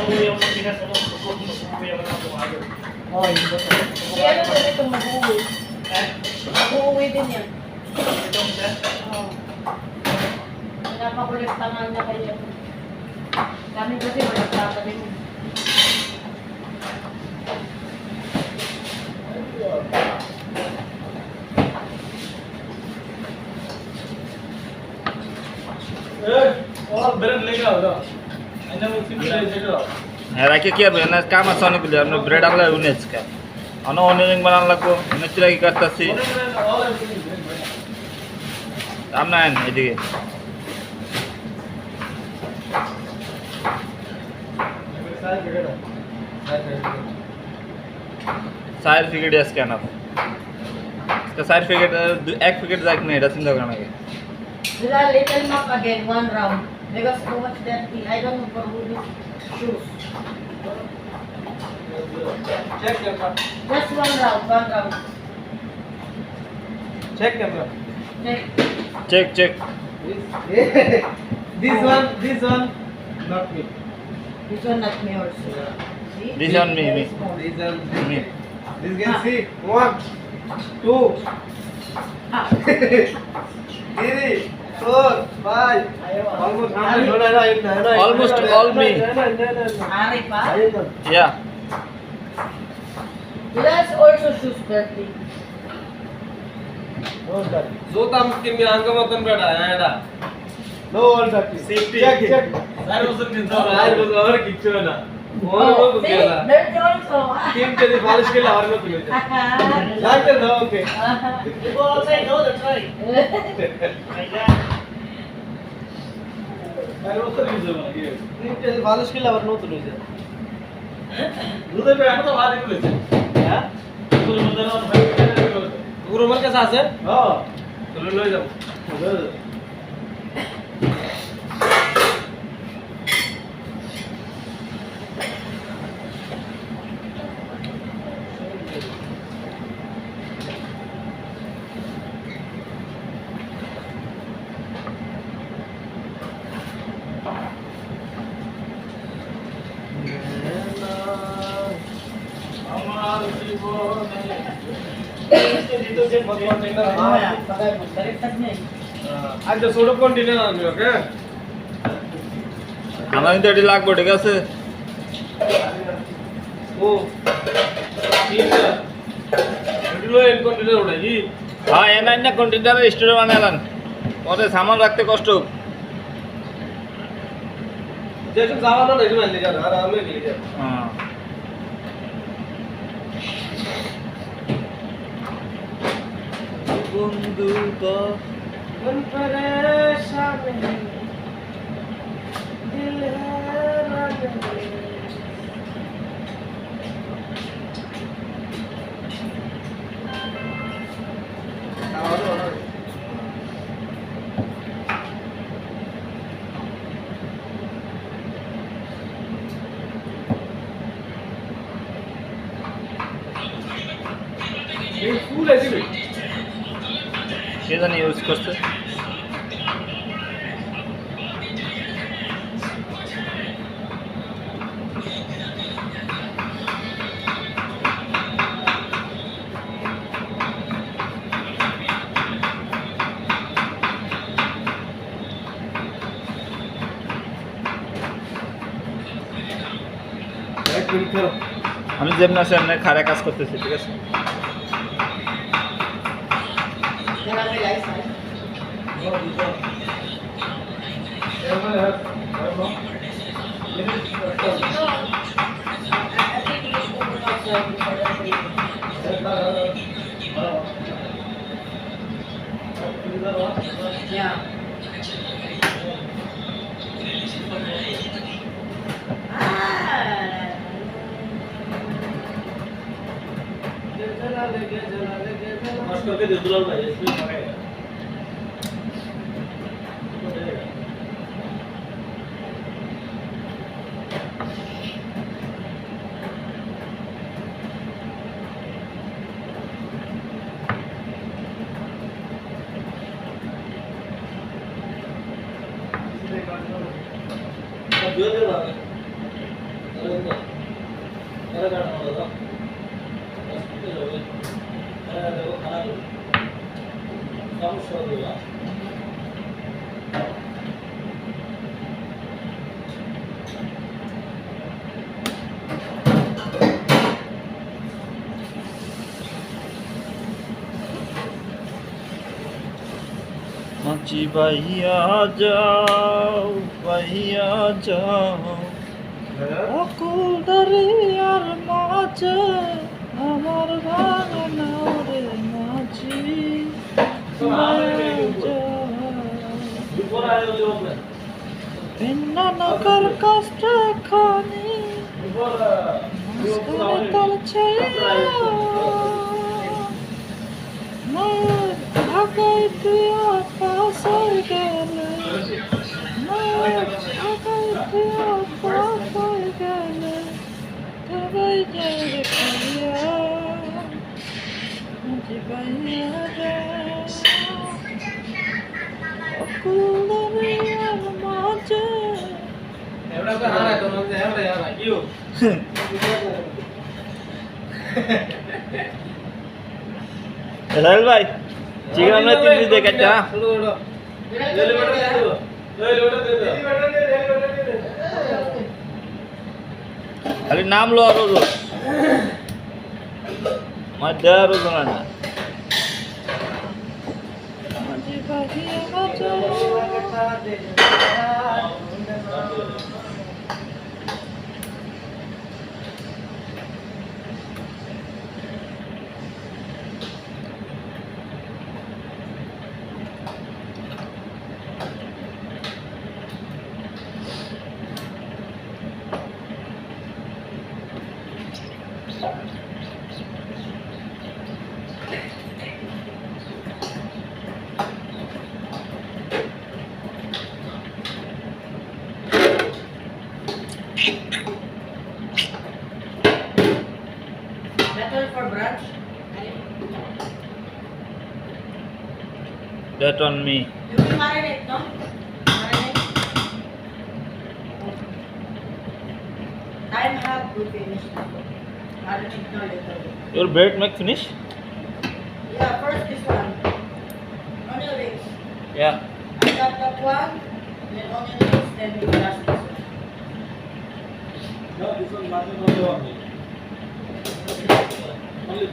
uuwi ako ng Pinas, ano, uuwi ako ng Tumago. Oh, yun ba? Kaya ano din itong mag-uwi? Eh? Mag-uwi din yan. Itong siya? Oo. Pinapakulit tangan niya kaya. Kami kasi wala din. राखे के ना काम आने के लिए हमने bread आला उन्हें का अनो ओनियरिंग बनाने लगो नेचुरल की करता सी आमना है इधर साइड फिगेट है स्कैनर इसका साइड फिगेट एक फिगेट जाके नहीं रसिंग का करना है Sila little map again, 1 round. Because so much dirty. I don't know for who these shoes. Check camera. Just 1 round, 1 round. Check camera. Check. Check This one, not me. This one not me also. See? This one me, Very me. small. This one, me this can see. 1, 2, Ah. 3, 4, 5. Ayaw. Almost Ari. 100. Almost all me. Ari pa? yeah That's also shoes dirty. जो तम के मी अंग मतन बेटा याडा know all that Safety. Check Sir, usun din sa यार बस और किच्छु ना और Oh, नो see? बुझेला Dirty also. टीम के पॉलिश के लिए और नो बुझेला like no okay You go outside, no, that's right. Like that. यार वो तो यूज होना ये टीम के पॉलिश के लिए और नो तो use Dudai pe ano to baad ko leche. है Dudai mudda na bhai ke na ko. गुरुमल के साथ है हां. चलो ले जाओ Amar jibone. Dito je bhagwan ne na. Mamaya, pagay mo. Baliktad niya eh. आज तो सोडो कौन डिनर आ रहे हो क्या हमारे तो अड़ी लाख बोटे कैसे वो ठीक है वीडियो इनको डिनर उड़ेगी हाँ ये ना इन्हें कंटेनर स्टोर बने लन और सामान रखते कष्ट जैसे सामान ना नहीं ले जा आराम में ले जा हाँ बंधु का मन परेशान है दिल हैरान है ये फूल ऐसे भी के जाने यूज करते एक मिनट करो আমি যেমন আছে এমনি খারা কাজ করতেছি ঠিক আছে Kailangan may lights, ay. Yeah. Mas करके दे दुलाल भाई इसमें पकाएगा. अब जो दे रहा है মাঝি ভাইয়া যাও অকুল দরিয়ার মাঝে আমার ভাঙা রে মাঝি ভিন্ন নকর কষ্ট খানি মাঝখানে তল ছায়া ঢাকায় তুই পাশার গেলে ঢাকায় তুই পাশার গেলে সবাই যাবে খাইয়া মাঝি ভাইয়া অকুলের মাঝে হেলাল ভাই চিকেন আমরা 3 পিস দেখাচ্ছি না খালি নাম লো আর রোজ আমার দেওয়ার রোজ না মাঝি ভাইয়া That one for brunch. that on me You will marinate, no? Marinate. Time have to finish. Marinate now later. your bread make finish Yeah, first this one. Onion rings. yeah I got that one, then onion rings, then we last this one. Only